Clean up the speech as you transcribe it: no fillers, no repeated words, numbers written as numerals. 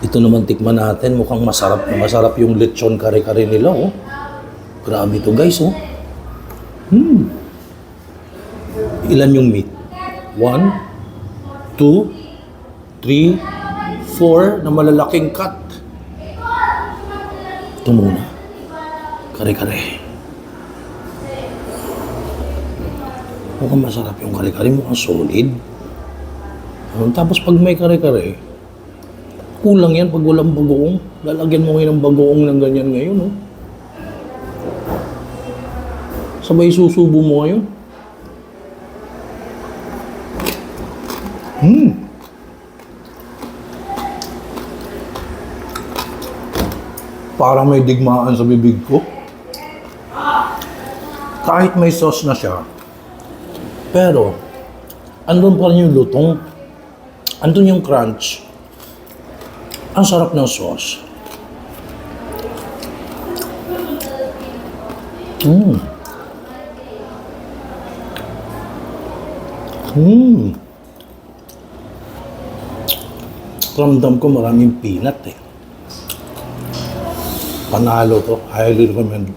Ito naman tikman natin. Mukhang masarap na masarap yung lechon kare-kare nila, oh. Grabe to, guys, oh. Ilan yung meat? 1, 2, 3, 4 na malalaking cut. Ito muna. Kare-kare. Mukhang masarap yung kare-kare. Mukhang solid. Tapos pag may kare-kare, kulang yan pag walang bagoong. Lalagyan mo ngayon ng bagoong ng ganyan ngayon, oh. Sabay susubo mo ngayon. Parang may digmaan sa bibig ko. Kahit may sauce na siya, pero andun pa rin yung lutong. Andun yung crunch. Ang sarap ng sauce. Ramdam ko maraming peanut, eh. Panalo to. Highly recommend.